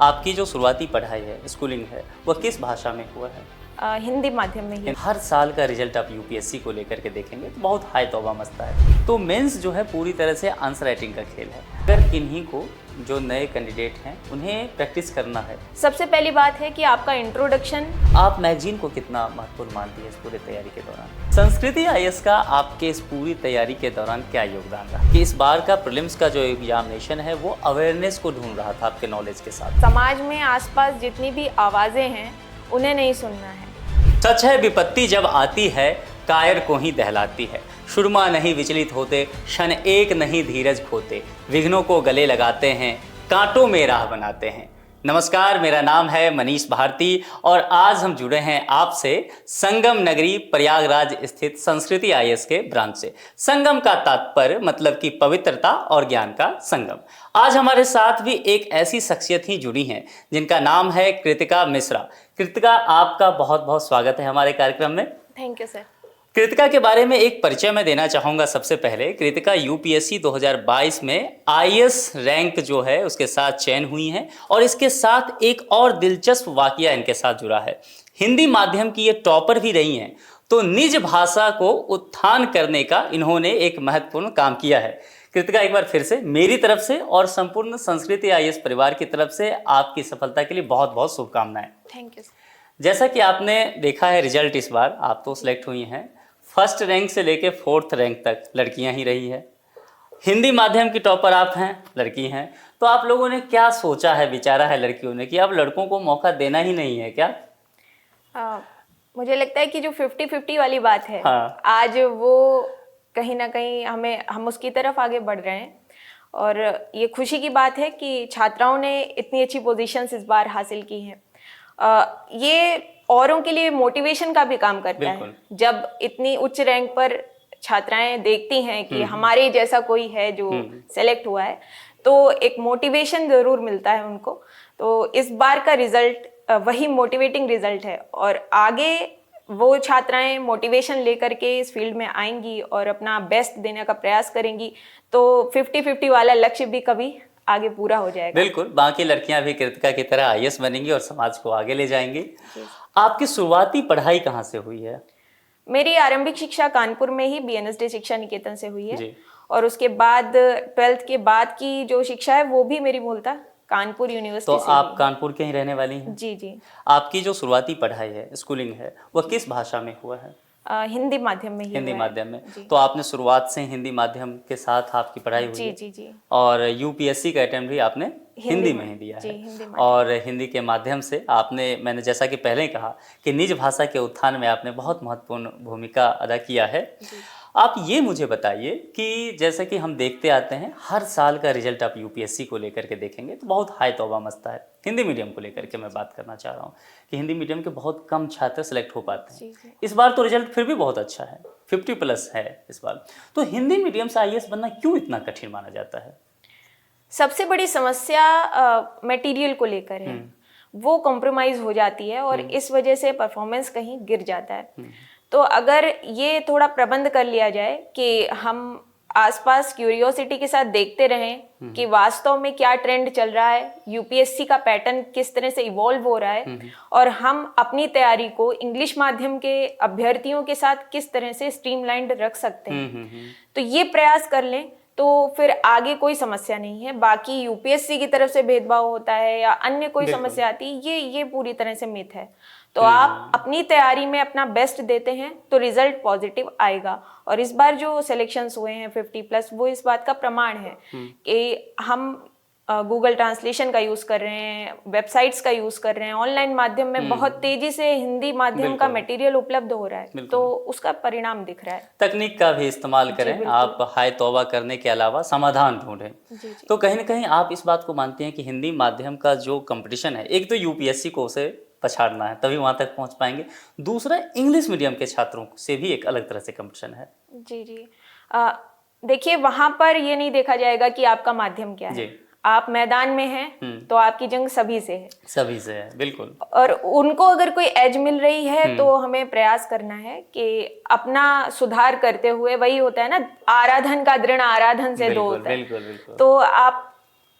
आपकी जो शुरुआती पढ़ाई है, स्कूलिंग है, वह किस भाषा में हुआ है? हिंदी माध्यम में ही। हर साल का रिजल्ट आप यूपीएससी को लेकर के देखेंगे तो बहुत हाई तौबा मचता है। तो मेंस जो है पूरी तरह से आंसर राइटिंग का खेल है। अगर किन्हीं को जो नए कैंडिडेट हैं उन्हें प्रैक्टिस करना है, सबसे पहली बात है कि आपका इंट्रोडक्शन। आप मैगजीन को कितना महत्वपूर्ण मानती है इस पूरी तैयारी के दौरान? संस्कृति आईएएस का आपके इस पूरी तैयारी के दौरान क्या योगदान रहा कि इस बार का प्रीलिम्स का जो एग्जामिनेशन है वो अवेयरनेस को ढूंढ रहा था आपके नॉलेज के साथ? समाज में आसपास जितनी भी आवाजें हैं उन्हें नहीं सुनना है। सच है, विपत्ति जब आती है कायर को ही दहलाती है। सुरमा नहीं विचलित होते, क्षण एक नहीं धीरज खोते, विघ्नों को गले लगाते हैं, कांटों में राह बनाते हैं। नमस्कार, मेरा नाम है मनीष भारती और आज हम जुड़े हैं आपसे संगम नगरी प्रयागराज स्थित संस्कृति आईएएस के ब्रांच से। संगम का तात्पर्य मतलब कि पवित्रता और ज्ञान का संगम। आज हमारे साथ भी एक ऐसी शख्सियत ही जुड़ी हैं जिनका नाम है कृतिका मिश्रा। कृतिका, आपका बहुत बहुत स्वागत है हमारे कार्यक्रम में। Thank you sir. कृतिका के बारे में एक परिचय मैं देना चाहूँगा। सबसे पहले कृतिका यूपीएससी 2022 में आईएएस रैंक जो है उसके साथ चयन हुई हैं और इसके साथ एक और दिलचस्प वाकया इनके साथ जुड़ा है। हिंदी माध्यम की ये टॉपर भी रही हैं, तो निज भाषा को उत्थान करने का इन्होंने एक महत्वपूर्ण काम किया है। कृतिका, एक बार फिर से मेरी तरफ से और संपूर्ण संस्कृति आईएएस परिवार की तरफ से आपकी सफलता के लिए बहुत बहुत शुभकामनाएं। Thank you sir. जैसा कि आपने देखा है रिजल्ट, इस बार आप तो सिलेक्ट हुई हैं। फर्स्ट रैंक से लेके 4th रैंक तक लड़कियां ही रही है। हिंदी माध्यम की टॉपर आप हैं, लड़की हैं, तो आप लोगों ने क्या सोचा है, विचारा है लड़कियों ने कि अब लड़कों को मौका देना ही नहीं है क्या? मुझे लगता है कि जो 50-50 वाली बात है, हाँ। आज वो कहीं ना कहीं हम उसकी तरफ आगे बढ़ रहे हैं और ये खुशी की बात है कि छात्राओं ने इतनी अच्छी पोजीशंस इस बार हासिल की हैं। ये औरों के लिए मोटिवेशन का भी काम करता है। जब इतनी उच्च रैंक पर छात्राएं देखती हैं कि हमारे जैसा कोई है जो सेलेक्ट हुआ है, तो एक मोटिवेशन जरूर मिलता है उनको। तो इस बार का रिजल्ट वही मोटिवेटिंग रिजल्ट है और आगे वो छात्राएं मोटिवेशन लेकर के इस फील्ड में आएंगी और अपना बेस्ट देने का प्रयास करेंगी, तो 50-50 वाला लक्ष्य भी कभी आगे पूरा हो जाएगा। बिल्कुल, बाकी लड़कियां भी कृतिका की तरह आईएएस बनेंगी और समाज को आगे ले जाएंगी। आपकी शुरुआती पढ़ाई कहाँ से हुई है? मेरी आरंभिक शिक्षा कानपुर में ही बीएनएसडी शिक्षा निकेतन से हुई है जी। और उसके बाद 12th के बाद की जो शिक्षा है वो भी मेरी मूलतः कानपुर यूनिवर्सिटी तो आप कानपुर के ही रहने वाली हैं? जी जी। आपकी जो शुरुआती पढ़ाई है, स्कूलिंग है, वह किस भाषा में हुआ है? हिंदी माध्यम में ही हिंदी हुआ माध्यम में। जी। तो आपने शुरुआत से हिंदी माध्यम के साथ आपकी पढ़ाई हुई जी है? जी जी। और यूपीएससी का अटेम्प्ट भी आपने हिंदी में ही दिया है? हिंदी और हिंदी के माध्यम से आपने, मैंने जैसा कि पहले ही कहा कि निज भाषा के उत्थान में आपने बहुत महत्वपूर्ण भूमिका अदा किया है। आप ये मुझे बताइए कि जैसे कि हम देखते आते हैं हर साल का रिजल्ट आप यूपीएससी को लेकर के देखेंगे तो बहुत हाई तौबा मचता है। हिंदी मीडियम को लेकर के मैं बात करना चाह रहा हूँ कि हिंदी मीडियम के बहुत कम छात्र सेलेक्ट हो पाते हैं। इस बार तो रिजल्ट फिर भी बहुत अच्छा है, 50+ है इस बार। तो हिंदी मीडियम से आईएएस बनना क्यों इतना कठिन माना जाता है? सबसे बड़ी समस्या मटेरियल को लेकर है, वो कॉम्प्रोमाइज हो जाती है और इस वजह से परफॉर्मेंस कहीं गिर जाता है। तो अगर ये थोड़ा प्रबंध कर लिया जाए कि हम आसपास क्यूरियोसिटी के साथ देखते रहें कि वास्तव में क्या ट्रेंड चल रहा है, यूपीएससी का पैटर्न किस तरह से इवॉल्व हो रहा है और हम अपनी तैयारी को इंग्लिश माध्यम के अभ्यर्थियों के साथ किस तरह से स्ट्रीमलाइंड रख सकते हैं, तो ये प्रयास कर लें तो फिर आगे कोई समस्या नहीं है। बाकी यूपीएससी की तरफ से भेदभाव होता है या अन्य कोई समस्या आती है, ये पूरी तरह से मिथ है। तो आप अपनी तैयारी में अपना बेस्ट देते हैं तो रिजल्ट पॉजिटिव आएगा। और इस बार जो सिलेक्शंस हुए हैं 50+, वो इस बात का प्रमाण है कि हम गूगल ट्रांसलेशन का यूज कर रहे हैं, वेबसाइट्स का यूज कर रहे हैं, ऑनलाइन माध्यम में बहुत तेजी से हिंदी माध्यम का मटेरियल उपलब्ध हो रहा है, तो उसका परिणाम दिख रहा है। तकनीक का भी इस्तेमाल करें, आप हाई तौबा करने के अलावा समाधान ढूंढें। तो कहीं ना कहीं आप इस बात को मानते हैं कि हिंदी माध्यम का जो कंपटीशन है, एक तो यूपीएससी को उसे पछाड़ना है तभी वहां तक पहुंच पाएंगे, दूसरा इंग्लिश मीडियम के छात्रों से भी एक अलग तरह से कंपटीशन है। जी जी। देखिए, वहां पर ये नहीं देखा जाएगा कि आपका माध्यम क्या है। आप मैदान में हैं तो आपकी जंग सभी से है। बिल्कुल। और उनको अगर कोई एज मिल रही है तो हमें प्रयास करना है कि अपना सुधार करते हुए, वही होता है ना, आराधन का दृढ़ आराधन से दो होता है। बिल्कुल। तो आप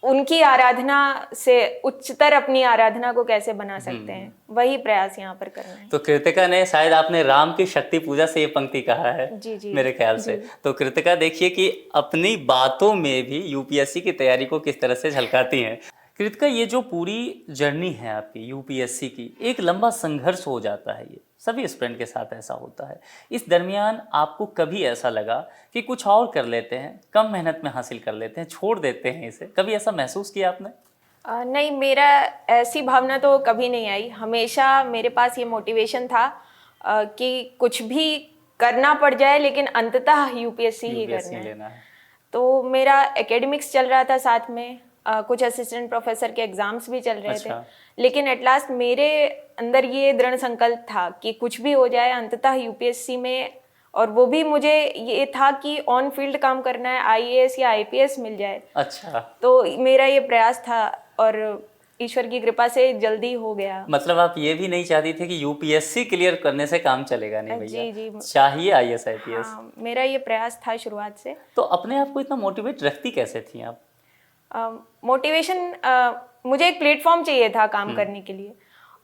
उनकी आराधना से उच्चतर अपनी आराधना को कैसे बना सकते हैं, वही प्रयास यहाँ पर करना है। तो कृतिका ने, शायद आपने राम की शक्ति पूजा से ये पंक्ति कहा है, जी जी मेरे ख्याल से। तो कृतिका देखिए कि अपनी बातों में भी यूपीएससी की तैयारी को किस तरह से झलकाती हैं। कृतिका, ये जो पूरी जर्नी है आपकी यूपीएससी की, एक लंबा संघर्ष हो जाता है, ये सभी स्टूडेंट के साथ ऐसा होता है। इस दरमियान आपको कभी ऐसा लगा कि कुछ और कर लेते हैं, कम मेहनत में हासिल कर लेते हैं, छोड़ देते हैं इसे, कभी ऐसा महसूस किया आपने? नहीं, मेरा ऐसी भावना तो कभी नहीं आई। हमेशा मेरे पास ये मोटिवेशन था कि कुछ भी करना पड़ जाए लेकिन अंततः यूपीएससी ही करना है। तो मेरा एकेडमिक्स चल रहा था साथ में, कुछ असिस्टेंट प्रोफेसर के एग्जाम्स भी चल रहे थे, लेकिन एट लास्ट मेरे अंदर ये दृढ़ संकल्प था कि कुछ भी हो जाए अंततः यूपीएससी में, और वो भी मुझे ये था कि ऑन फील्ड काम करना है, आईएएस या आईपीएस मिल जाए। अच्छा, तो मेरा ये प्रयास था और ईश्वर की कृपा से जल्दी हो गया। मतलब आप ये भी नहीं चाहती थे कि यूपीएससी क्लियर करने से काम चलेगा नहीं भैया, जी जी, चाहिए आईएएस आईपीएस। हाँ, मेरा ये प्रयास था शुरुआत से। तो अपने आप को इतना मोटिवेट रखती कैसे थी आप? मोटिवेशन मुझे एक प्लेटफॉर्म चाहिए था काम करने के लिए,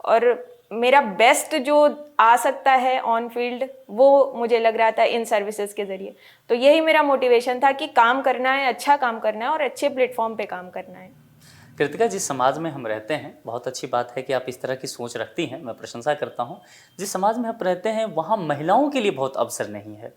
और मेरा बेस्ट जो आ सकता है ऑन फील्ड वो मुझे लग रहा था इन सर्विसेज के ज़रिए। तो यही मेरा मोटिवेशन था कि काम करना है, अच्छा काम करना है और अच्छे प्लेटफॉर्म पे काम करना है। कृतिका, जिस समाज में हम रहते हैं, बहुत अच्छी बात है कि आप इस तरह की सोच रखती हैं, मैं प्रशंसा करता हूँ। जिस समाज में आप रहते हैं वहाँ महिलाओं के लिए बहुत अवसर नहीं है।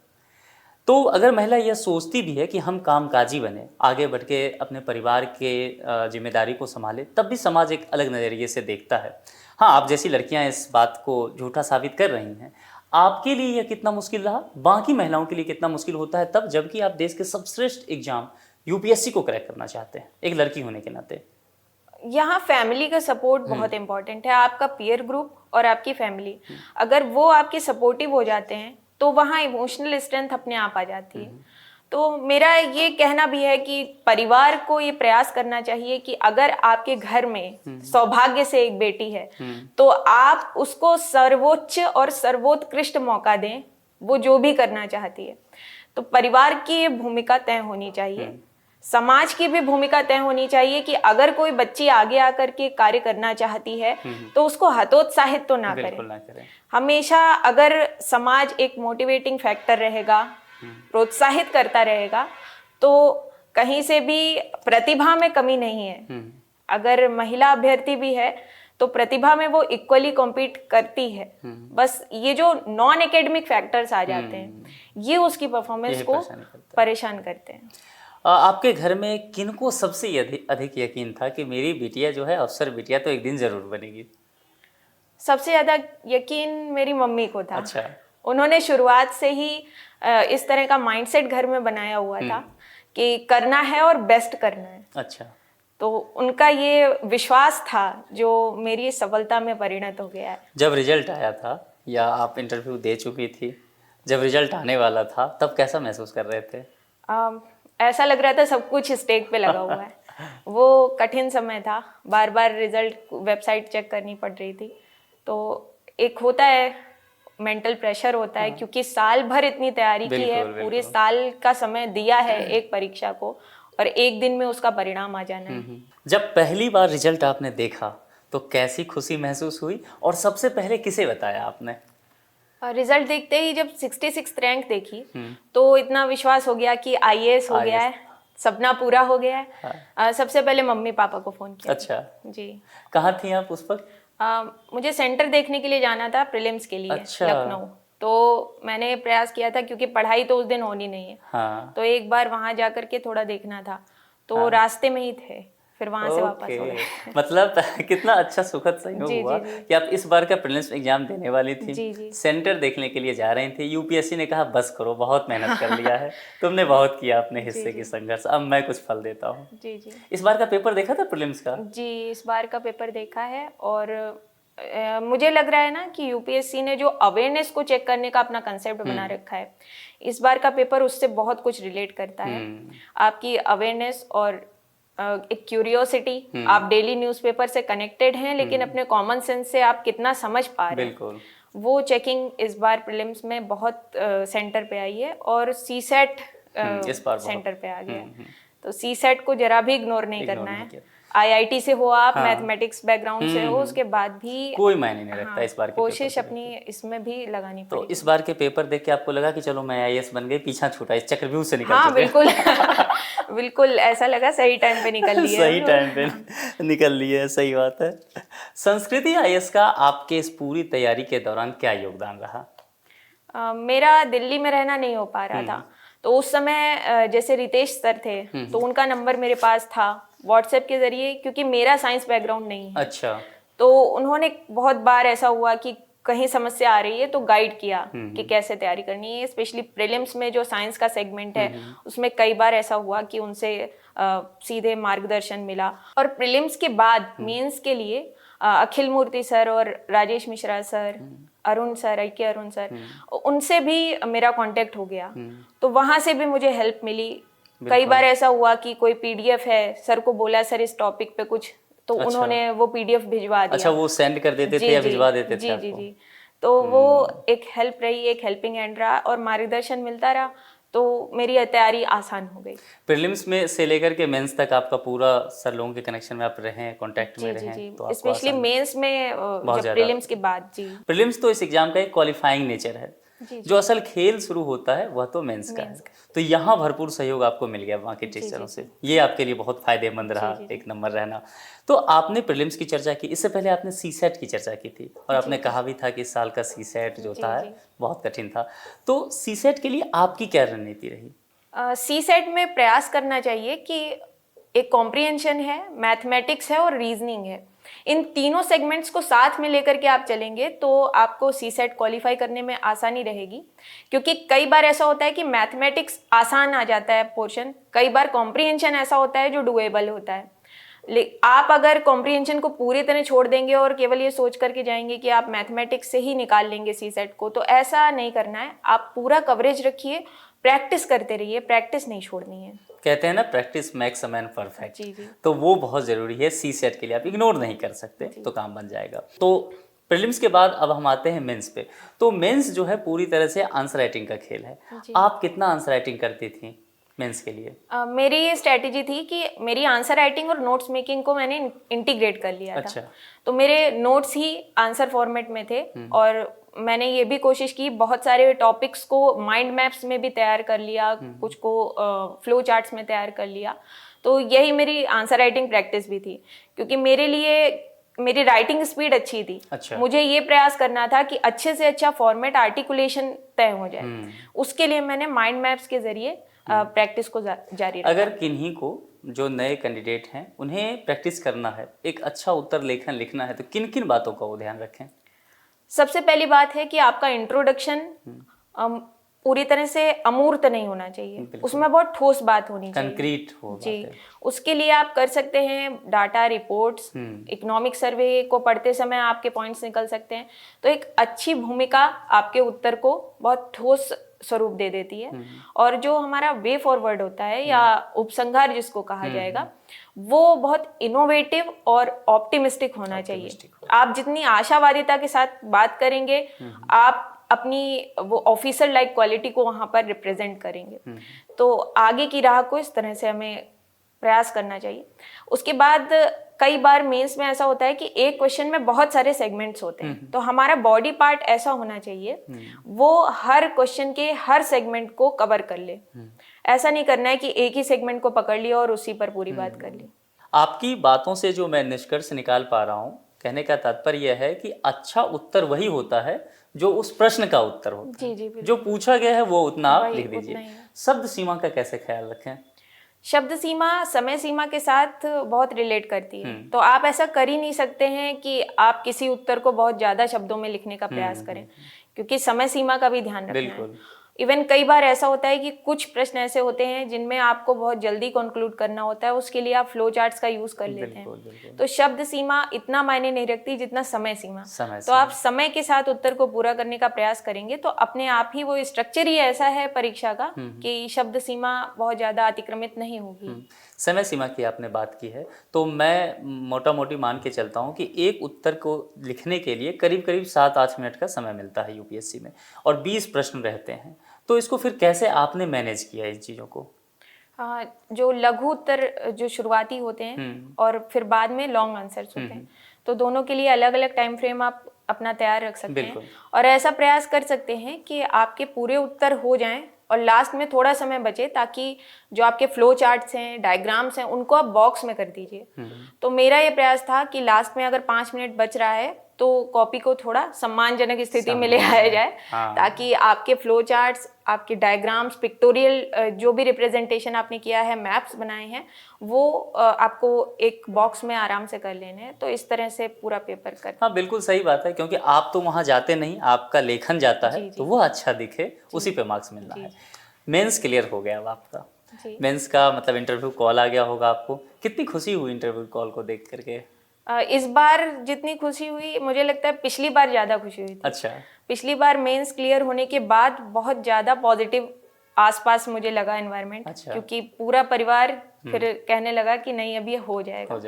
तो अगर महिला यह सोचती भी है कि हम कामकाजी बने, आगे बढ़ के अपने परिवार के जिम्मेदारी को संभाले, तब भी समाज एक अलग नज़रिए से देखता है। हाँ, आप जैसी लड़कियां इस बात को झूठा साबित कर रही हैं। आपके लिए यह कितना मुश्किल रहा, बाकी महिलाओं के लिए कितना मुश्किल होता है तब, जबकि आप देश के सर्वश्रेष्ठ एग्जाम यूपीएससी को क्रैक करना चाहते हैं एक लड़की होने के नाते? यहाँ फैमिली का सपोर्ट बहुत इंपॉर्टेंट है, आपका पीयर ग्रुप और आपकी फैमिली, अगर वो आपके सपोर्टिव हो जाते हैं तो वहाँ इमोशनल स्ट्रेंथ अपने आप आ जाती है। तो मेरा ये कहना भी है कि परिवार को ये प्रयास करना चाहिए कि अगर आपके घर में सौभाग्य से एक बेटी है तो आप उसको सर्वोच्च और सर्वोत्कृष्ट मौका दें, वो जो भी करना चाहती है। तो परिवार की ये भूमिका तय होनी चाहिए, समाज की भी भूमिका तय होनी चाहिए कि अगर कोई बच्ची आगे आकर के कार्य करना चाहती है तो उसको हतोत्साहित तो ना करें। हमेशा अगर समाज एक मोटिवेटिंग फैक्टर रहेगा, प्रोत्साहित करता रहेगा, तो कहीं से भी प्रतिभा में कमी नहीं है। अगर महिला अभ्यर्थी भी है तो प्रतिभा में वो इक्वली कॉम्पीट करती है, बस ये जो नॉन एकेडमिक फैक्टर्स आ जाते हैं ये उसकी परफॉर्मेंस को परेशान करते हैं। आपके घर में किनको सबसे अधिक यकीन था कि मेरी बिटिया जो है अफसर बिटिया तो एक दिन जरूर बनेगी? सबसे ज्यादा यकीन मेरी मम्मी को था। अच्छा। उन्होंने शुरुआत से ही इस तरह का माइंडसेट घर में बनाया हुआ था कि करना है और बेस्ट करना है। अच्छा। तो उनका ये विश्वास था जो मेरी सफलता में परिणत हो गया है। जब रिजल्ट आया था या आप इंटरव्यू दे चुकी थी, जब रिजल्ट आने वाला था तब कैसा महसूस कर रहे थे? ऐसा लग रहा था सब कुछ स्टेक पे लगा हुआ है। वो कठिन समय था, बार बार रिजल्ट वेबसाइट चेक करनी पड़ रही थी। तो एक होता है मेंटल प्रेशर होता है, क्योंकि साल भर इतनी तैयारी की है, पूरे साल का समय दिया है एक परीक्षा को, और एक दिन में उसका परिणाम आ जाना है। जब पहली बार रिजल्ट आपने देखा तो कैसी खुशी महसूस हुई और सबसे पहले किसे बताया आपने? रिजल्ट देखते ही जब 66 रैंक देखी तो इतना विश्वास हो गया कि आईएएस हो गया है, सपना पूरा हो गया है। सबसे पहले मम्मी पापा को फोन किया। अच्छा जी। कहाँ थी आप उस वक्त? मुझे सेंटर देखने के लिए जाना था प्रीलिम्स के लिए। अच्छा। लखनऊ। तो मैंने प्रयास किया था क्योंकि पढ़ाई तो उस दिन होनी नहीं है। हाँ। तो एक बार वहां जाकर के थोड़ा देखना था, तो रास्ते में ही थे, फिर वहां से वापस हो गए। मतलब कितना अच्छा सुखद संयोग हुआ कि आप इस बार का प्रीलिम्स एग्जाम देने वाली थी। जी। सेंटर देखने के लिए जा रही थी, यूपीएससी ने कहा बस करो, बहुत मेहनत कर लिया है तुमने, बहुत किया अपने हिस्से की संघर्ष, अब मैं कुछ फल देता हूँ। जी। इस बार का पेपर देखा था प्रीलिम्स का? जी, इस बार का पेपर देखा है, और मुझे लग रहा है ना कि यूपीएससी ने जो अवेयरनेस को चेक करने का अपना कंसेप्ट बना रखा है, इस बार का पेपर उससे बहुत कुछ रिलेट करता है। आपकी अवेयरनेस और एक क्यूरियोसिटी, आप डेली न्यूज़पेपर से कनेक्टेड हैं लेकिन अपने कॉमन सेंस से आप कितना समझ पा रहे हैं। बिल्कुल। वो चेकिंग इस बार प्रीलिम्स में बहुत सेंटर पे आई है, और सीसेट सेंटर पे आ गया। तो सी सेट को जरा भी इग्नोर नहीं Ignore करना नहीं है। किया। आईआईटी से हो आप, हाँ। मैथमेटिक्स बैकग्राउंड से हो, उसके बाद भी कोई मायने नहीं रखता हाँ, इस बार के कोशिश पेपर को अपनी इसमें भी लगानी तो पड़ेगी। इस बार के पेपर देख के आपको लगा कि चलो मैं आईएएस बन गई, पीछा छूटा, इस चक्रव्यूह से निकल हाँ चुके बिल्कुल बिल्कुल ऐसा लगा, सही टाइम पे निकल लिए सही हम टाइम पे लोग। निकल लिए, सही बात है। संस्कृति आईएएस का आपके इस पूरी तैयारी के दौरान क्या योगदान रहा? मेरा दिल्ली में रहना नहीं हो पा रहा था, तो उस समय जैसे रितेश सर थे, तो उनका नंबर मेरे पास था व्हाट्सएप के जरिए, क्योंकि मेरा साइंस बैकग्राउंड नहीं है। अच्छा। तो उन्होंने बहुत बार ऐसा हुआ कि कहीं समस्या आ रही है तो गाइड किया कि कैसे तैयारी करनी है। स्पेशली प्रीलिम्स में जो साइंस का सेगमेंट है उसमें कई बार ऐसा हुआ कि उनसे सीधे मार्गदर्शन मिला। और प्रीलिम्स के बाद मेंस के लिए अखिल मूर्ति सर और Rajesh Mishra sir, Arun sir, IK. Arun sir, उनसे भी मेरा कांटेक्ट हो गया, तो वहां से भी मुझे हेल्प मिली। कई बार ऐसा हुआ कि कोई पीडीएफ है, सर को बोला सर इस टॉपिक पे कुछ, तो अच्छा। उन्होंने वो पीडीएफ भिजवा दिया। अच्छा, वो सेंड कर देते थे या भिजवा देते थे जी आपको? जी जी। तो वो एक हेल्प रही, एक हेल्पिंग हैंड रहा और मार्गदर्शन मिलता रहा, तो मेरी तैयारी आसान हो गई। प्रीलिम्स में से लेकर के मेंस तक आपका पूरा सर लोगों के कनेक्शन में आप रहे हैं, कांटेक्ट में जी रहे हैं, जी तो जी, आपको स्पेशली आसान मेंस में बहुत जब ज़्यादा। प्रीलिम्स के बाद। जी प्रीलिम्स तो इस एग्जाम का एक क्वालिफाइंग नेचर है, जी जो असल खेल शुरू होता है वह तो मेंस का है। मेंस का। तो यहाँ भरपूर सहयोग आपको मिल गया वहाँ के जी, टीचरों जी, से, ये आपके लिए बहुत फायदेमंद रहा, जी, जी। एक नंबर रहना। तो आपने प्रीलिम्स की चर्चा की, इससे पहले आपने सी सेट की चर्चा की थी और आपने कहा भी था कि इस साल का सी सेट जो जी, था जी। बहुत कठिन था। तो सी सेट के लिए आपकी क्या रणनीति रही? सी सेट में प्रयास करना चाहिए कि एक कॉम्प्रिहेंशन है, मैथमेटिक्स है और रीजनिंग है, इन तीनों सेगमेंट्स को साथ में लेकर के आप चलेंगे तो आपको सी सेट क्वालिफाई करने में आसानी रहेगी। क्योंकि कई बार ऐसा होता है कि मैथमेटिक्स आसान आ जाता है पोर्शन, कई बार कॉम्प्रिहेंशन ऐसा होता है जो डुएबल होता है। आप अगर कॉम्प्रिहेंशन को पूरी तरह छोड़ देंगे और केवल ये सोच करके जाएंगे कि आप मैथमेटिक्स से ही निकाल लेंगे सी सेट को, तो ऐसा नहीं करना है। आप पूरा कवरेज रखिए, प्रैक्टिस करते रहिए, प्रैक्टिस नहीं छोड़नी है। कहते हैं ना, practice makes a man perfect. जी जी। तो वो बहुत ज़रूरी है, सी सेट के लिए आप इग्नोर नहीं कर सकते, तो काम बन जाएगा। तो प्रीलिम्स के बाद अब हम आते हैं मेंस पे। तो मेंस जो है पूरी तरह से आंसर राइटिंग का खेल है। आप कितना आंसर राइटिंग करती थी मेंस के लिए? मेरी ये स्ट्रेटेजी थी कि मेरी आंसर राइटिंग और नोट्स मेकिंग को मैंने इंटीग्रेट कर लिया अच्छा। था। तो मेरे नोट्स ही आंसर फॉर्मेट में थे और मैंने ये भी कोशिश की, बहुत सारे टॉपिक्स को माइंड मैप्स में भी तैयार कर लिया, कुछ को फ्लो चार्ट्स में तैयार कर लिया। तो यही मेरी आंसर राइटिंग प्रैक्टिस भी थी, क्योंकि मेरे लिए मेरी राइटिंग स्पीड अच्छी थी। अच्छा। मुझे ये प्रयास करना था कि अच्छे से अच्छा फॉर्मेट, आर्टिकुलेशन तय हो जाए। उसके लिए मैंने माइंड मैप्स के जरिए प्रैक्टिस को जारी रखा। अगर किन्हीं को, जो नए कैंडिडेट हैं, उन्हें प्रैक्टिस करना है, एक अच्छा उत्तर लेखन लिखना है, तो किन किन बातों का वो ध्यान रखें? सबसे पहली बात है कि आपका इंट्रोडक्शन पूरी तरह से अमूर्त नहीं होना चाहिए, उसमें बहुत ठोस बात होनी चाहिए, कंक्रीट हो जी। बातें। उसके लिए आप कर सकते हैं डाटा रिपोर्ट्स, इकोनॉमिक सर्वे को पढ़ते समय आपके पॉइंट्स निकल सकते हैं। तो एक अच्छी भूमिका आपके उत्तर को बहुत ठोस स्वरूप दे देती है। और जो हमारा वे फॉरवर्ड होता है या उपसंहार जिसको कहा जाएगा, वो बहुत इनोवेटिव और ऑप्टिमिस्टिक होना चाहिए। आप जितनी आशावादिता के साथ बात करेंगे, आप अपनी वो ऑफिसर लाइक क्वालिटी को वहां पर रिप्रेजेंट करेंगे। तो आगे की राह को इस तरह से हमें प्रयास करना चाहिए। उसके बाद कई बार मेंस में ऐसा होता है कि एक क्वेश्चन में बहुत सारे सेगमेंट्स होते हैं, तो हमारा बॉडी पार्ट ऐसा होना चाहिए वो हर क्वेश्चन के हर सेगमेंट को कवर कर ले। ऐसा नहीं करना है कि एक ही सेगमेंट को पकड़ लिया और उसी पर पूरी बात कर ली। आपकी बातों से जो मैं निष्कर्ष निकाल पा रहा हूँ, कहने का तात्पर्य यह है कि अच्छा उत्तर वही होता है जो उस प्रश्न का उत्तर होता जी है। जी बिल्कुल। जो पूछा गया है वो उतना आप वही, लिख उतना दीजिए। ही है। शब्द सीमा का कैसे ख्याल रखें? शब्द सीमा समय सीमा के साथ बहुत रिलेट करती है। तो आप ऐसा कर ही नहीं सकते हैं कि आप किसी उत्तर को बहुत ज्यादा शब्दों में लिखने का प्रयास करें, क्योंकि समय सीमा का भी ध्यान रखना है। इवन कई बार ऐसा होता है कि कुछ प्रश्न ऐसे होते हैं जिनमें आपको बहुत जल्दी कंक्लूड करना होता है, उसके लिए आप फ्लो चार्ट्स का यूज कर लेते हैं। तो शब्द सीमा इतना मायने नहीं रखती जितना समय सीमा। तो आप समय के साथ उत्तर को पूरा करने का प्रयास करेंगे तो अपने आप ही वो स्ट्रक्चर ही ऐसा है परीक्षा का कि शब्द सीमा बहुत ज्यादा अतिक्रमित नहीं होगी। समय सीमा की आपने बात की है, तो मैं मोटा मोटी मान के चलता हूँ कि एक उत्तर को लिखने के लिए करीब करीब 7-8 मिनट का समय मिलता है यूपीएससी में, और 20 प्रश्न रहते हैं। तो इसको फिर कैसे आपने मैनेज किया इन चीज़ों को? जो लघु उत्तर जो शुरुआती होते हैं और फिर बाद में लॉन्ग आंसर्स होते हैं, तो दोनों के लिए अलग अलग टाइम फ्रेम आप अपना तैयार रख सकते हैं और ऐसा प्रयास कर सकते हैं कि आपके पूरे उत्तर हो जाएं और लास्ट में थोड़ा समय बचे, ताकि जो आपके फ्लो चार्ट्स हैं, डायग्राम्स हैं, उनको आप बॉक्स में कर दीजिए। तो मेरा ये प्रयास था कि लास्ट में अगर 5 मिनट बच रहा है तो कॉपी को थोड़ा सम्मानजनक स्थिति में ले आया जाए, ताकि आपके फ्लो चार्ट्स, आपके डायग्राम्स, पिक्टोरियल जो भी रिप्रेजेंटेशन आपने किया है, मैप्स बनाए हैं, वो आपको एक बॉक्स में आराम से कर लेने हैं। तो इस तरह से पूरा पेपर कर। हाँ, बिल्कुल सही बात है, क्योंकि आप तो वहाँ जाते नहीं, आपका लेखन जाता है, तो वो अच्छा दिखे, उसी पे मार्क्स मिलना है। मेंस क्लियर हो गया अब आपका। मेंस का मतलब इंटरव्यू कॉल आ गया होगा आपको, कितनी खुशी हुई इंटरव्यू कॉल को देख करके? इस बार जितनी खुशी हुई, मुझे लगता है पिछली बार ज्यादा खुशी हुई थी। अच्छा। पिछली बार मेंस क्लियर होने के बाद बहुत ज्यादा पॉजिटिव आसपास मुझे लगा एनवायरनमेंट। अच्छा। क्योंकि पूरा परिवार फिर कहने लगा कि नहीं, अब ये हो जाएगा।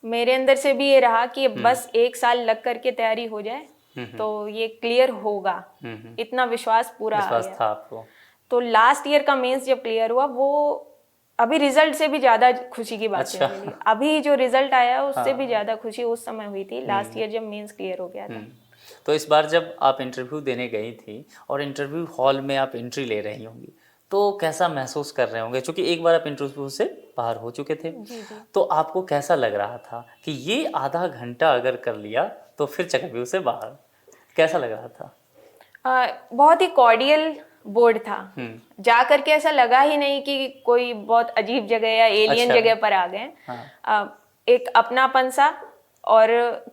मेरे अंदर से भी ये रहा कि बस 1 साल लग करके तैयारी हो जाए तो ये क्लियर होगा, इतना विश्वास पूरा आ गया था आपको। तो लास्ट ईयर का मेंस जब क्लियर हुआ, वो अभी रिजल्ट से भी ज्यादा खुशी की बात है मेरे लिए। अभी जो रिजल्ट आया उससे भी ज्यादा खुशी उस समय हुई थी, लास्ट ईयर जब मेंस क्लियर हो गया था। तो इस बार जब आप इंटरव्यू देने गई थी और इंटरव्यू हॉल में आप एंट्री ले रही होंगी, तो कैसा महसूस कर रहे होंगे? क्योंकि एक बार आप इंटरव्यू से बाहर हो चुके थे। जी। तो आपको कैसा लग रहा था कि ये आधा घंटा अगर कर लिया तो फिर चक्रव्यूह से बाहर, कैसा लग रहा था? बहुत ही कॉर्डियल बोर्ड था। जा करके ऐसा लगा ही नहीं कि कोई बहुत अजीब जगह या एलियन जगह पर आ गए। एक अपनापन सा, और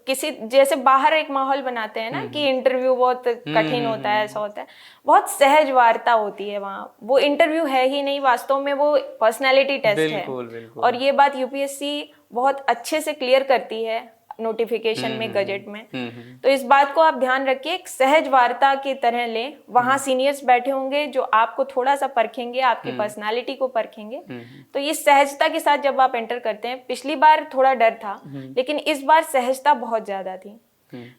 किसी जैसे बाहर एक माहौल बनाते हैं ना कि इंटरव्यू बहुत कठिन होता है, ऐसा होता है, बहुत सहज वार्ता होती है वहाँ। वो इंटरव्यू है ही नहीं, वास्तव में वो पर्सनैलिटी टेस्ट है। और ये बात यूपीएससी बहुत अच्छे से क्लियर करती है नोटिफिकेशन में, गजेट में। तो इस बात को आप ध्यान रखिए, एक सहज वार्ता की तरह लें। वहां सीनियर्स बैठे होंगे जो आपको थोड़ा सा परखेंगे, आपकी पर्सनालिटी को परखेंगे। तो ये सहजता के साथ जब आप एंटर करते हैं, पिछली बार थोड़ा डर था लेकिन इस बार सहजता बहुत ज्यादा थी,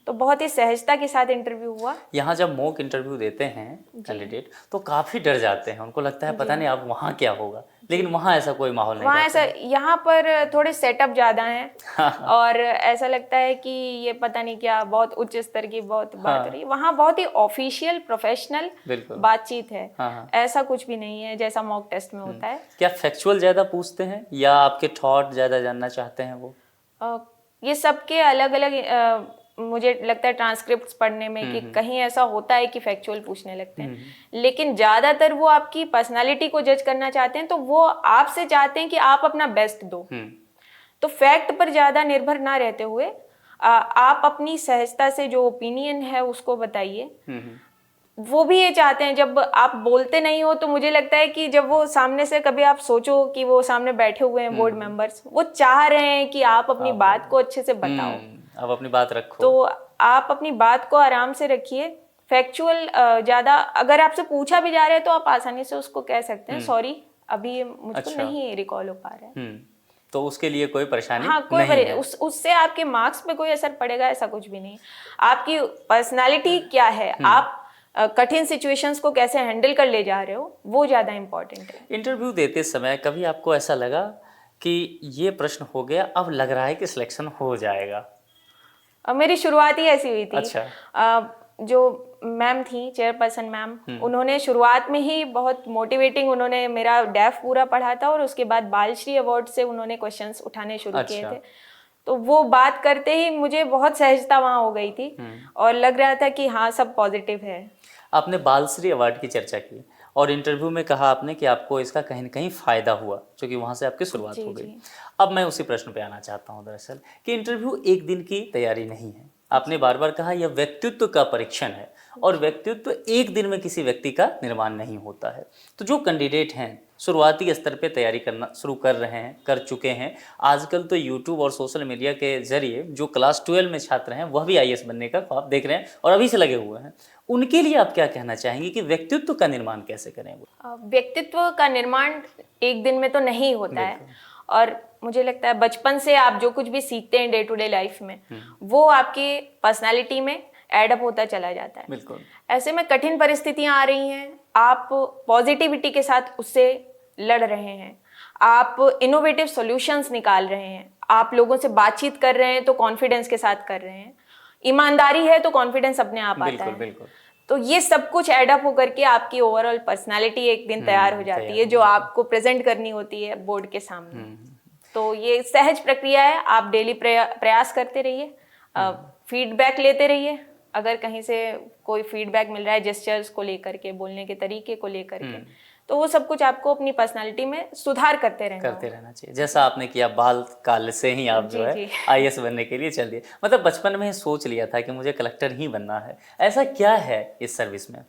तो बहुत ही सहजता के साथ इंटरव्यू हुआ। यहाँ जब मॉक इंटरव्यू देते हैं कैंडिडेट तो काफी डर जाते हैं, उनको लगता है पता नहीं अब वहाँ क्या होगा, लेकिन वहाँ ऐसा कोई माहौल नहीं। वहाँ ऐसा, यहाँ पर थोड़े सेटअप ज्यादा हैं और ऐसा लगता है कि ये पता नहीं क्या, बहुत उच्च स्तर की बहुत बात हो रही है। वहाँ बहुत ही ऑफिशियल प्रोफेशनल बातचीत है। ऐसा कुछ भी नहीं है जैसा मॉक टेस्ट में होता है। क्या फैक्चुअल ज्यादा पूछते हैं या आपके थॉट ज्यादा जानना चाहते हैं वो? ये सबके अलग अलग मुझे लगता है ट्रांसक्रिप्ट्स पढ़ने में कि कहीं ऐसा होता है कि फैक्चुअल पूछने लगते हैं, लेकिन ज्यादातर वो आपकी पर्सनालिटी को जज करना चाहते हैं, तो वो आपसे चाहते हैं कि आप अपना बेस्ट दो। तो फैक्ट पर ज्यादा निर्भर ना रहते हुए आप अपनी सहजता से जो ओपिनियन है उसको बताइए। वो भी ये चाहते हैं, जब आप बोलते नहीं हो तो मुझे लगता है कि जब वो सामने से, कभी आप सोचो कि वो सामने बैठे हुए हैं बोर्ड मेंबर्स, वो चाह रहे हैं कि आप अपनी बात को अच्छे से बताओ, आप अपनी बात रखो। तो आप अपनी बात को आराम से रखिए। फैक्चुअल ज्यादा अगर आपसे पूछा भी जा रहा है तो आप आसानी से उसको कह सकते हैं, सॉरी अभी मुझको नहीं रिकॉल हो पा रहा है। तो उसके लिए कोई परेशानी कोई नहीं है। उससे आपके मार्क्स पे कोई असर पड़ेगा ऐसा कुछ भी नहीं। आपकी पर्सनालिटी क्या है, आप कठिन सिचुएशंस को कैसे हैंडल कर ले जा रहे हो, वो ज्यादा इंपॉर्टेंट है। इंटरव्यू देते समय कभी आपको ऐसा लगा कि ये प्रश्न हो गया, अब लग रहा है कि सिलेक्शन हो जाएगा? मेरी शुरुआत ही ऐसी हुई थी। अच्छा। जो मैम थी, चेयरपर्सन मैम, उन्होंने शुरुआत में ही बहुत मोटिवेटिंग, उन्होंने मेरा डेफ पूरा पढ़ा था और उसके बाद बालश्री अवार्ड से उन्होंने क्वेश्चंस उठाने शुरू किए थे। तो वो बात करते ही मुझे बहुत सहजता वहाँ हो गई थी और लग रहा था कि हाँ सब पॉजिटिव है। आपने बालश्री अवार्ड की चर्चा की और इंटरव्यू में कहा आपने कि आपको इसका कहीं न कहीं फ़ायदा हुआ, क्योंकि वहाँ से आपकी शुरुआत हो गई। अब मैं उसी प्रश्न पे आना चाहता हूँ दरअसल कि इंटरव्यू एक दिन की तैयारी नहीं है। आपने बार बार कहा यह व्यक्तित्व का परीक्षण है और व्यक्तित्व एक दिन में किसी व्यक्ति का निर्माण नहीं होता है। तो जो कैंडिडेट हैं शुरुआती स्तर पे तैयारी करना शुरू कर रहे हैं, कर चुके हैं, आजकल तो यूट्यूब और सोशल मीडिया के जरिए जो क्लास 12 में छात्र हैं वह भी आईएएस बनने का ख्वाब देख रहे हैं और अभी से लगे हुए हैं, उनके लिए आप क्या कहना चाहेंगे कि व्यक्तित्व का निर्माण कैसे करें? व्यक्तित्व का निर्माण एक दिन में तो नहीं होता है और मुझे लगता है बचपन से आप जो कुछ भी सीखते हैं डे टू डे लाइफ में वो आपकी पर्सनालिटी में एडअप होता चला जाता है। बिल्कुल। ऐसे में कठिन परिस्थितियां आ रही हैं, आप पॉजिटिविटी के साथ उससे लड़ रहे हैं, आप इनोवेटिव सॉल्यूशंस निकाल रहे हैं, आप लोगों से बातचीत कर रहे हैं तो कॉन्फिडेंस के साथ कर रहे हैं, ईमानदारी है तो कॉन्फिडेंस अपने आप आता है। बिल्कुल। तो ये सब कुछ एडअप होकर के आपकी ओवरऑल पर्सनालिटी एक दिन तैयार हो जाती है, जो आपको प्रेजेंट करनी होती है बोर्ड के सामने। तो ये सहज प्रक्रिया है, आप डेली प्रयास करते रहिए, फीडबैक लेते रहिए। अगर कहीं से कोई फीडबैक मिल रहा है जेस्चर्स को लेकर के, बोलने के तरीके को लेकर के, तो वो सब कुछ आपको अपनी पर्सनालिटी में सुधार करते रहना चाहिए। जैसा आपने किया, बाल काल से ही आप जो है आईएएस बनने के लिए चल दिए। मतलब बचपन में ही सोच लिया था कि मुझे कलेक्टर ही बनना है, ऐसा क्या है इस सर्विस में?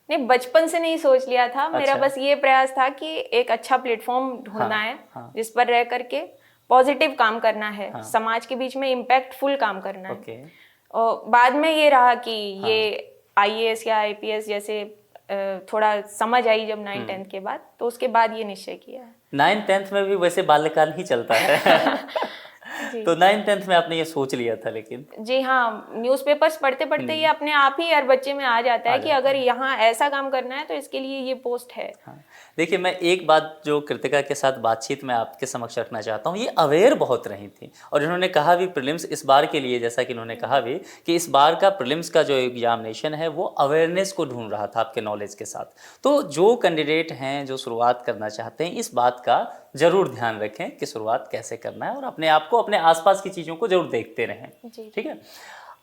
नहीं, बचपन से नहीं सोच लिया था। मेरा बस ये प्रयास था कि एक अच्छा प्लेटफॉर्म ढूंढना है जिस पर रह करके पॉजिटिव काम करना है, समाज के बीच में इम्पैक्टफुल काम करना है। और बाद में ये रहा कि ये आईएएस या आईपीएस जैसे थोड़ा समझ आई जब 9th-10th के बाद, तो उसके बाद ये निश्चय किया है। 9th-10th में भी वैसे बाल्यकाल ही चलता है। तो 9th-10th में आपने ये सोच लिया था? लेकिन जी हाँ, न्यूज़पेपर्स पढ़ते पढ़ते ये अपने आप ही हर बच्चे में आ जाता है कि अगर यहाँ ऐसा काम करना है तो इसके लिए ये पोस्ट है। देखिए, मैं एक बात जो कृतिका के साथ बातचीत में आपके समक्ष रखना चाहता हूँ, ये अवेयर बहुत रही थी और इन्होंने कहा भी प्रीलिम्स इस बार के लिए, जैसा कि इन्होंने कहा भी कि इस बार का प्रीलिम्स का जो एग्जामिनेशन है वो अवेयरनेस को ढूंढ रहा था आपके नॉलेज के साथ। तो जो कैंडिडेट हैं जो शुरुआत करना चाहते हैं, इस बात का जरूर ध्यान रखें कि शुरुआत कैसे करना है और अपने आप को, अपने आसपास की चीज़ों को जरूर देखते रहें। ठीक है,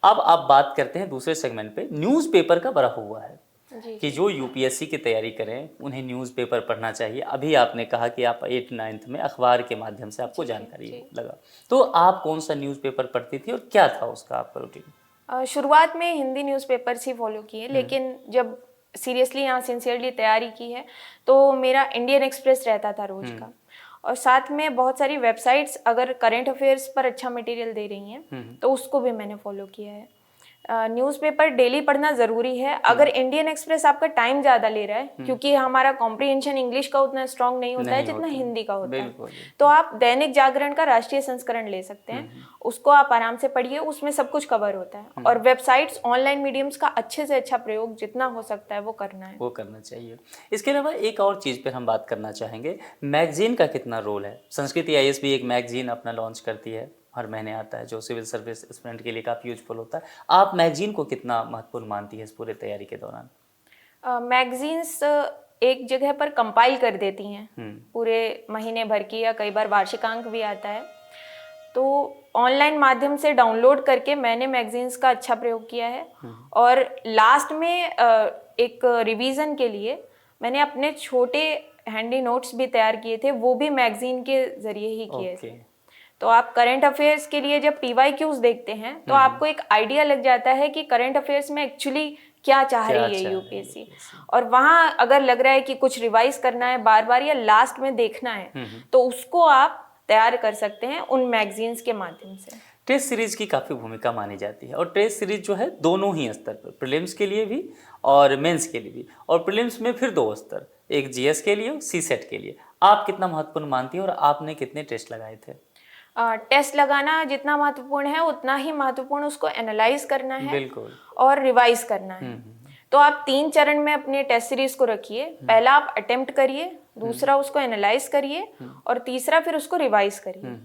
अब आप बात करते हैं दूसरे सेगमेंट पे। न्यूज़पेपर का बड़ा हुआ है कि जो यूपीएससी की तैयारी करें उन्हें न्यूज़पेपर पढ़ना चाहिए। अभी आपने कहा कि आप 8th-9th में अखबार के माध्यम से आपको जानकारी लगा, तो आप कौन सा न्यूज़पेपर पढ़ती थी और क्या था उसका आपका रूटीन? शुरुआत में हिंदी न्यूज़पेपर्स ही फॉलो किए, लेकिन जब सीरियसली यहाँ सिंसियरली तैयारी की है तो मेरा इंडियन एक्सप्रेस रहता था रोज का, और साथ में बहुत सारी वेबसाइट्स अगर करंट अफेयर्स पर अच्छा मटेरियल दे रही हैं तो उसको भी मैंने फॉलो किया है। न्यूज़पेपर डेली पढ़ना ज़रूरी है। अगर इंडियन एक्सप्रेस आपका टाइम ज़्यादा ले रहा है, क्योंकि हमारा कॉम्प्रिहेंशन इंग्लिश का उतना स्ट्रांग नहीं होता है जितना हिंदी का होता है, तो आप दैनिक जागरण का राष्ट्रीय संस्करण ले सकते हैं, उसको आप आराम से पढ़िए, उसमें सब कुछ कवर होता है। और वेबसाइट्स, ऑनलाइन मीडियम्स का अच्छे से अच्छा प्रयोग जितना हो सकता है वो करना चाहिए। इसके अलावा एक और चीज़ पर हम बात करना चाहेंगे, मैगजीन का कितना रोल है? संस्कृति आईएएस भी एक मैगजीन अपना लॉन्च करती है, हर महीने आता है, जो सिविल सर्विस एस्पिरेंट के लिए काफ़ी यूजफुल होता है। आप मैगजीन को कितना महत्वपूर्ण मानती है इस पूरे तैयारी के दौरान? मैगजीन्स एक जगह पर कंपाइल कर देती हैं पूरे महीने भर की, या कई बार वार्षिकांक भी आता है, तो ऑनलाइन माध्यम से डाउनलोड करके मैंने मैगजीन्स का अच्छा प्रयोग किया है। और लास्ट में एक रिवीजन के लिए मैंने अपने छोटे हैंडी नोट्स भी तैयार किए थे, वो भी मैगजीन के जरिए ही किए थे। तो आप करंट अफेयर्स के लिए जब PYQs देखते हैं तो आपको एक आइडिया लग जाता है कि करंट अफेयर्स में एक्चुअली क्या चाह रही है यूपीएससी, और वहाँ अगर लग रहा है कि कुछ रिवाइज करना है बार बार या लास्ट में देखना है, तो उसको आप तैयार कर सकते हैं उन मैगजीन्स के माध्यम से। टेस्ट सीरीज की काफ़ी भूमिका मानी जाती है, और टेस्ट सीरीज जो है दोनों ही स्तर पर, प्रीलिम्स के लिए भी और मेंस के लिए भी, और प्रीलिम्स में फिर 2 स्तर, एक जीएस के लिए और सीसेट के लिए। आप कितना महत्वपूर्ण मानती हैं और आपने कितने टेस्ट लगाए थे? टेस्ट लगाना जितना महत्वपूर्ण है उतना ही महत्वपूर्ण उसको एनालाइज करना है, बिल्कुल, और रिवाइज करना है। तो आप 3 चरण में अपने टेस्ट सीरीज को रखिए। पहला आप अटेम्प्ट करिए, दूसरा उसको एनालाइज करिए, और तीसरा फिर उसको रिवाइज करिए।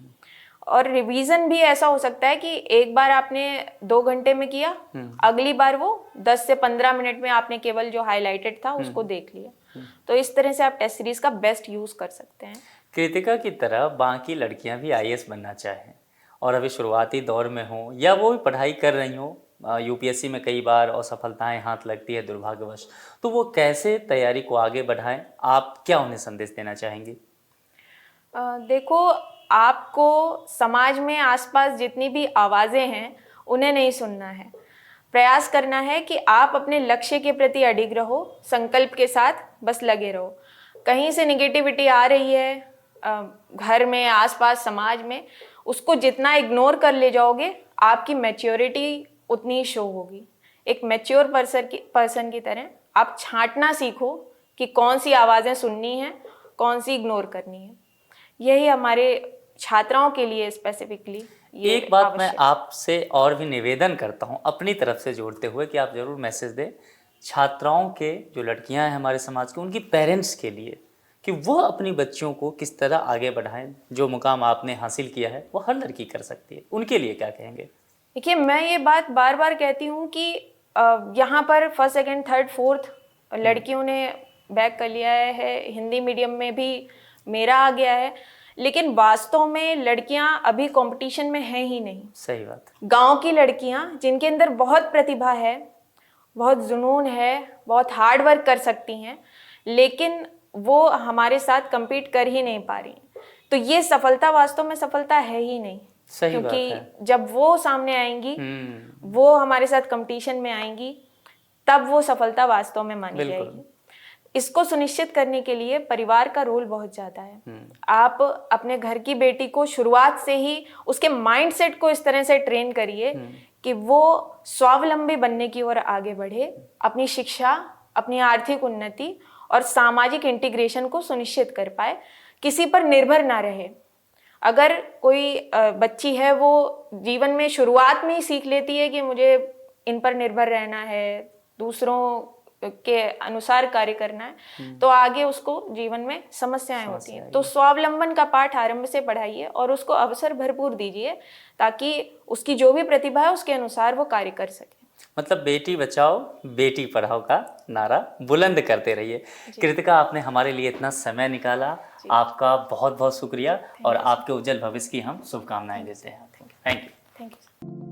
और रिवीजन भी ऐसा हो सकता है कि एक बार आपने 2 घंटे में किया, अगली बार वो 10 से 15 मिनट में आपने केवल जो हाईलाइटेड था उसको देख लिया। तो इस तरह से आप टेस्ट सीरीज का बेस्ट यूज कर सकते हैं। कृतिका की तरह बाकी लड़कियां भी आईएएस बनना चाहें और अभी शुरुआती दौर में हों, या वो भी पढ़ाई कर रही हों, यूपीएससी में कई बार असफलताएं हाथ लगती है दुर्भाग्यवश, तो वो कैसे तैयारी को आगे बढ़ाएं? आप क्या उन्हें संदेश देना चाहेंगी? देखो, आपको समाज में आसपास जितनी भी आवाज़ें हैं उन्हें नहीं सुनना है। प्रयास करना है कि आप अपने लक्ष्य के प्रति अडिग रहो, संकल्प के साथ बस लगे रहो। कहीं से निगेटिविटी आ रही है घर में, आसपास, समाज में, उसको जितना इग्नोर कर ले जाओगे आपकी मैच्योरिटी उतनी ही शो होगी। एक मैच्योर पर्सन की तरह आप छांटना सीखो कि कौन सी आवाज़ें सुननी है, कौन सी इग्नोर करनी है। यही हमारे छात्राओं के लिए स्पेसिफिकली एक बात मैं आपसे और भी निवेदन करता हूं अपनी तरफ से जोड़ते हुए कि आप ज़रूर मैसेज दें छात्राओं के, जो लड़कियां हैं हमारे समाज के, उनकी पेरेंट्स के लिए कि वह अपनी बच्चियों को किस तरह आगे बढ़ाएं। जो मुकाम आपने हासिल किया है वो हर लड़की कर सकती है, उनके लिए क्या कहेंगे? देखिए, मैं ये बात बार बार कहती हूँ कि यहाँ पर फर्स्ट सेकंड थर्ड फोर्थ लड़कियों ने बैक कर लिया है, हिंदी मीडियम में भी मेरा आ गया है, लेकिन वास्तव में लड़कियां अभी कंपटीशन में हैं ही नहीं। सही बात। गांव की लड़कियां जिनके अंदर बहुत प्रतिभा है, बहुत जुनून है, बहुत हार्ड वर्क कर सकती हैं, लेकिन वो हमारे साथ compete कर ही नहीं पा रही। तो ये सफलता वास्तव में सफलता है ही नहीं। सही क्योंकि बात है। जब वो सामने आएंगी, वो हमारे साथ कंपटीशन में आएंगी, तब वो सफलता वास्तव में मानी जाएगी। इसको सुनिश्चित करने के लिए परिवार का रोल बहुत ज्यादा है। आप अपने घर की बेटी को शुरुआत से ही उसके माइंडसेट को इस तरह से ट्रेन करिए कि वो स्वावलंबी बनने की ओर आगे बढ़े, अपनी शिक्षा, अपनी आर्थिक उन्नति और सामाजिक इंटीग्रेशन को सुनिश्चित कर पाए, किसी पर निर्भर ना रहे। अगर कोई बच्ची है वो जीवन में शुरुआत में ही सीख लेती है कि मुझे इन पर निर्भर रहना है, दूसरों के अनुसार कार्य करना है, तो आगे उसको जीवन में समस्याएं होती हैं। तो स्वावलंबन का पाठ आरंभ से पढ़ाइए और उसको अवसर भरपूर दीजिए, ताकि उसकी जो भी प्रतिभा है उसके अनुसार वो कार्य कर सके। मतलब बेटी बचाओ बेटी पढ़ाओ का नारा बुलंद करते रहिए। कृतिका, आपने हमारे लिए इतना समय निकाला, आपका बहुत बहुत शुक्रिया और आपके उज्जवल भविष्य की हम शुभकामनाएं देते हैं। Thank you. Thank you.